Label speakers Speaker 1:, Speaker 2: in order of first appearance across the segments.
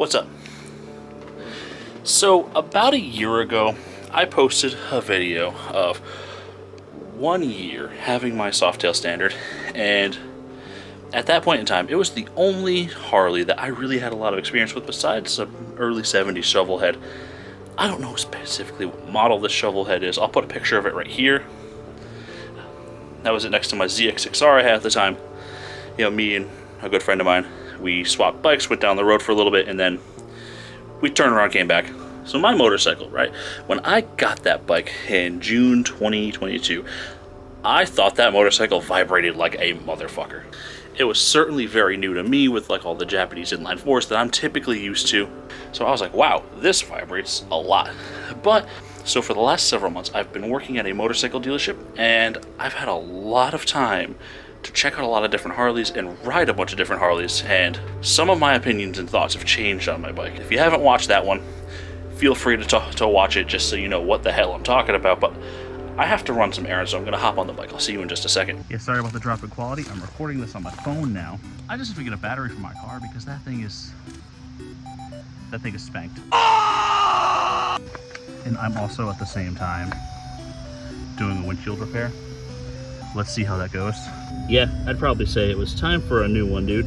Speaker 1: What's up? So about a year ago, I posted a video of 1 year having my Softail Standard, and at that point in time, it was the only Harley that I really had a lot of experience with besides some early 70s shovel head. I don't know specifically what model this shovel head is. I'll put a picture of it right here. That was it next to my ZX6R I had at the time. You know, me and a good friend of mine, we swapped bikes, went down the road for a little bit, and then we turned around, came back. So my motorcycle, right? When I got that bike in June 2022, I thought that motorcycle vibrated like a motherfucker. It was certainly very new to me with like all the Japanese inline fours that I'm typically used to. So I was like, wow, this vibrates a lot. But so for the last several months, I've been working at a motorcycle dealership, and I've had a lot of time to check out a lot of different Harleys and ride a bunch of different Harleys, and some of my opinions and thoughts have changed on my bike. If you haven't watched that one, feel free to watch it just so you know what the hell I'm talking about, but I have to run some errands, so I'm going to hop on the bike. I'll see you in just a second. Yeah, sorry about the drop in quality. I'm recording this on my phone now. I just have to get a battery for my car because that thing is spanked. And I'm also at the same time doing a windshield repair. Let's see how that goes. Yeah, I'd probably say it was time for a new one, dude.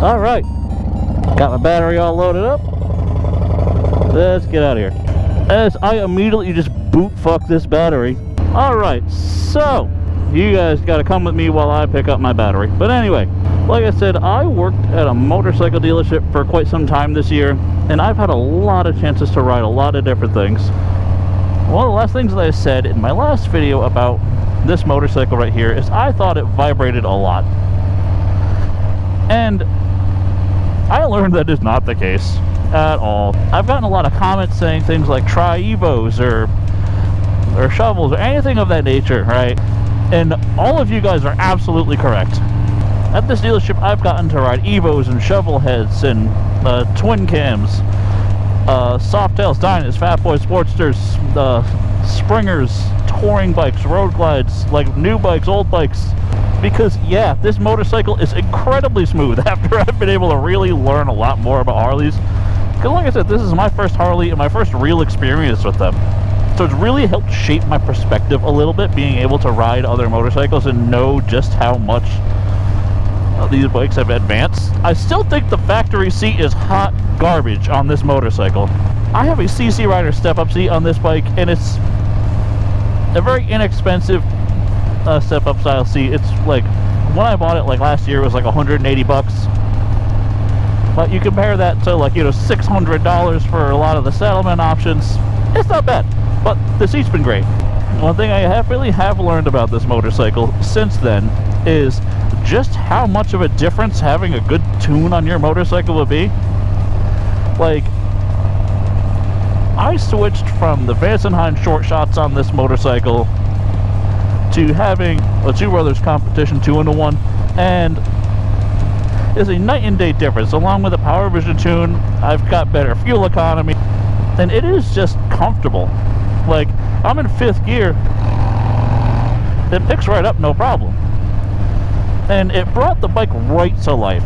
Speaker 1: All right, got my battery all loaded up. Let's get out of here. As I immediately just boot fuck this battery. All right, so you guys got to come with me while I pick up my battery. But anyway, like I said, I worked at a motorcycle dealership for quite some time this year, and I've had a lot of chances to ride a lot of different things. One of the last things that I said in my last video about this motorcycle right here is I thought it vibrated a lot. And I learned that is not the case at all. I've gotten a lot of comments saying things like try Evos or shovels or anything of that nature, right? And all of you guys are absolutely correct. At this dealership, I've gotten to ride Evos and shovel heads and twin cams, Softail Standard, Fat Boy Sportsters, Springers, touring bikes, road glides, like new bikes, old bikes. Because yeah, this motorcycle is incredibly smooth after I've been able to really learn a lot more about Harleys. Because like I said, this is my first Harley and my first real experience with them. So it's really helped shape my perspective a little bit, being able to ride other motorcycles and know just how much these bikes have advanced. I still think the factory seat is hot garbage on this motorcycle. I have a CC Rider step-up seat on this bike, and it's a very inexpensive step-up style seat. It's like, when I bought it like last year, it was like 180 bucks. But you compare that to like, you know, $600 for a lot of the settlement options. It's not bad, but the seat's been great. One thing I really have learned about this motorcycle since then is just how much of a difference having a good tune on your motorcycle would be. Like, I switched from the Vansenheim short shots on this motorcycle to having a Two Brothers competition 2-in-1, and it's a night and day difference. Along with the Power Vision tune, I've got better fuel economy, and it is just comfortable. Like, I'm in 5th gear, it picks right up no problem, and it brought the bike right to life.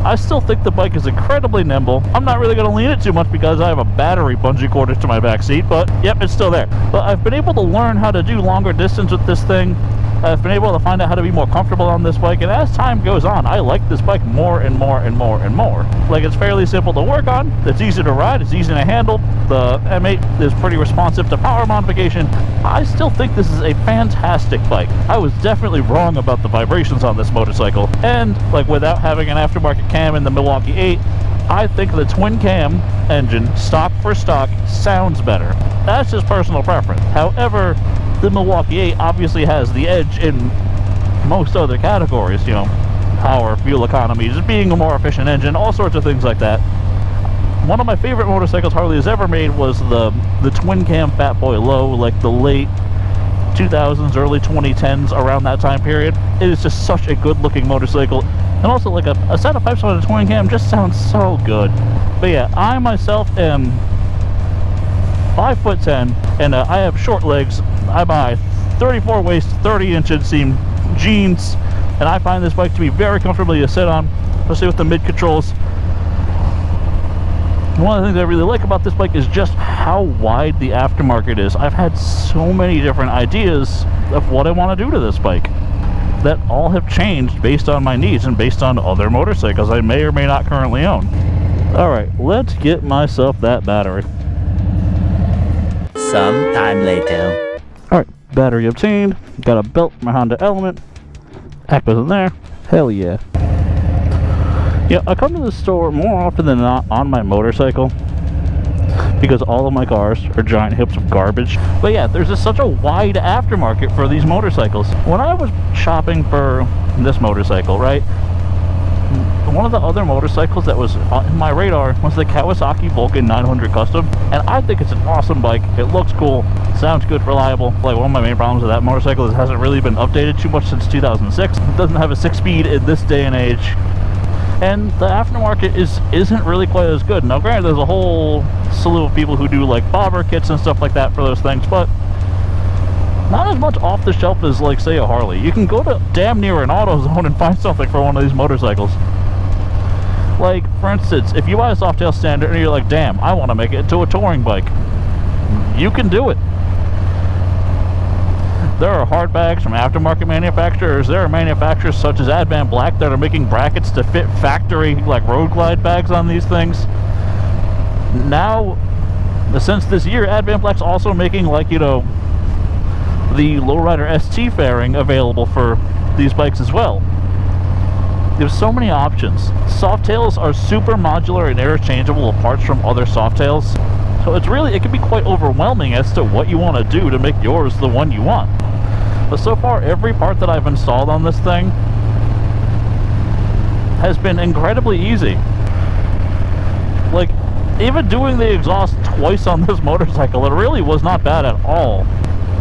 Speaker 1: I still think the bike is incredibly nimble. I'm not really going to lean it too much because I have a battery bungee cord to my back seat, but yep, it's still there. But I've been able to learn how to do longer distance with this thing. I've been able to find out how to be more comfortable on this bike, and as time goes on, I like this bike more and more and more and more. Like, it's fairly simple to work on, it's easy to ride, it's easy to handle. The M8 is pretty responsive to power modification. I still think this is a fantastic bike. I was definitely wrong about the vibrations on this motorcycle, and like, without having an aftermarket cam in the Milwaukee 8, I think the twin cam engine, stock for stock, sounds better. That's just personal preference. However, the Milwaukee 8 obviously has the edge in most other categories, you know, power, fuel economy, just being a more efficient engine, all sorts of things like that. One of my favorite motorcycles Harley has ever made was the twin cam Fat Boy Low, like the late 2000s, early 2010s, around that time period. It is just such a good looking motorcycle, and also like a set of pipes on a twin cam just sounds so good. But yeah, I myself am 5'10", and I have short legs. I buy 34 waist, 30 inch inseam jeans, And I find this bike to be very comfortable to sit on, especially with the mid controls. One of the things I really like about this bike is just how wide the aftermarket is. I've had so many different ideas of what I want to do to this bike that all have changed based on my needs and based on other motorcycles I may or may not currently own. Alright, let's get myself that battery.
Speaker 2: Sometime later.
Speaker 1: Alright, battery obtained. Got a belt for my Honda Element. Aqua's in there. Hell yeah. Yeah, I come to the store more often than not on my motorcycle because all of my cars are giant heaps of garbage. But yeah, there's just such a wide aftermarket for these motorcycles. When I was shopping for this motorcycle, right, one of the other motorcycles that was on my radar was the Kawasaki Vulcan 900 Custom, and I think it's an awesome bike. It looks cool, sounds good, reliable. Like, one of my main problems with that motorcycle is it hasn't really been updated too much since 2006. It doesn't have a 6-speed in this day and age. And the aftermarket isn't really quite as good. Now granted, there's a whole slew of people who do like bobber kits and stuff like that for those things, but not as much off the shelf as, like, say, a Harley. You can go to damn near an AutoZone and find something for one of these motorcycles. Like, for instance, if you buy a Softail Standard and you're like, damn, I want to make it into a touring bike, you can do it. There are hard bags from aftermarket manufacturers. There are manufacturers such as Advan Black that are making brackets to fit factory, like, road glide bags on these things. Now, since this year, Advan Black's also making, like, you know, the Lowrider ST fairing available for these bikes as well. There's so many options. Softails are super modular and interchangeable parts from other Softails. So it can be quite overwhelming as to what you want to do to make yours the one you want. But so far, every part that I've installed on this thing has been incredibly easy. Like, even doing the exhaust twice on this motorcycle, it really was not bad at all.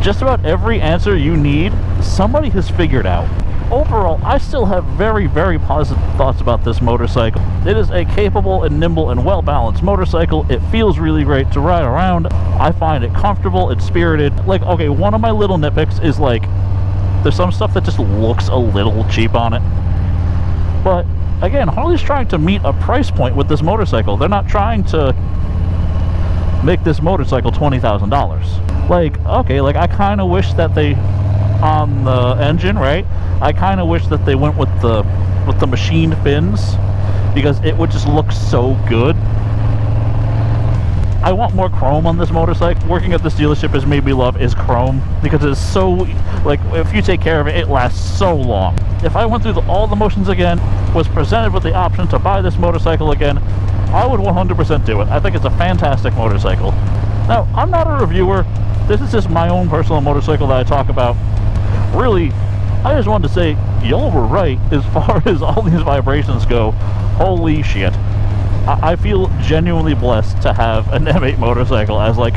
Speaker 1: Just about every answer you need, somebody has figured out. Overall, I still have very, very positive thoughts about this motorcycle. It is a capable and nimble and well-balanced motorcycle. It feels really great to ride around. I find it comfortable, it's spirited. Like, okay, one of my little nitpicks is, like, there's some stuff that just looks a little cheap on it. But, again, Harley's trying to meet a price point with this motorcycle. They're not trying to make this motorcycle $20,000. Like, okay, like, I kind of wish that they, on the engine, right, I kind of wish that they went with the machined fins, because it would just look so good. I want more chrome on this motorcycle. Working at this dealership has made me love is chrome, because it's so, like, if you take care of it, it lasts so long. If I went through all the motions again, was presented with the option to buy this motorcycle again, I would 100% do it. I think it's a fantastic motorcycle. Now, I'm not a reviewer. This is just my own personal motorcycle that I talk about. Really, I just wanted to say, y'all were right as far as all these vibrations go. Holy shit. I feel genuinely blessed to have an M8 motorcycle as, like,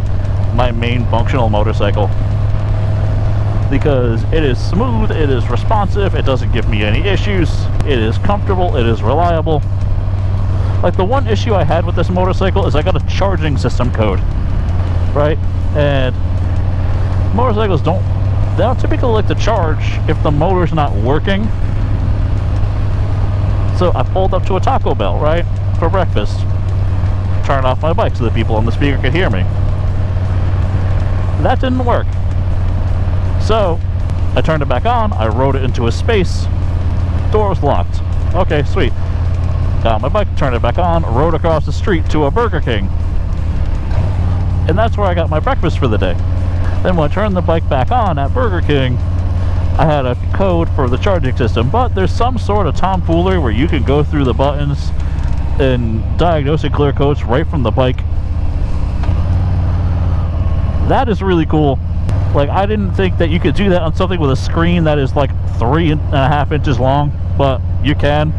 Speaker 1: my main functional motorcycle. Because it is smooth, it is responsive, it doesn't give me any issues, it is comfortable, it is reliable. Like, the one issue I had with this motorcycle is I got a charging system code, right? And motorcycles they don't typically like to charge if the motor's not working. So I pulled up to a Taco Bell, right, for breakfast. Turned off my bike so the people on the speaker could hear me. That didn't work. So I turned it back on, I rode it into a space, door was locked. Okay, sweet. Got my bike, turned it back on, rode across the street to a Burger King. And that's where I got my breakfast for the day. Then when I turned the bike back on at Burger King, I had a code for the charging system, but there's some sort of tomfoolery where you can go through the buttons and diagnose and clear codes right from the bike. That is really cool. Like, I didn't think that you could do that on something with a screen that is like 3.5 inches long, but you can.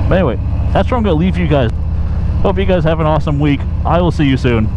Speaker 1: But anyway, that's where I'm going to leave you guys. Hope you guys have an awesome week. I will see you soon.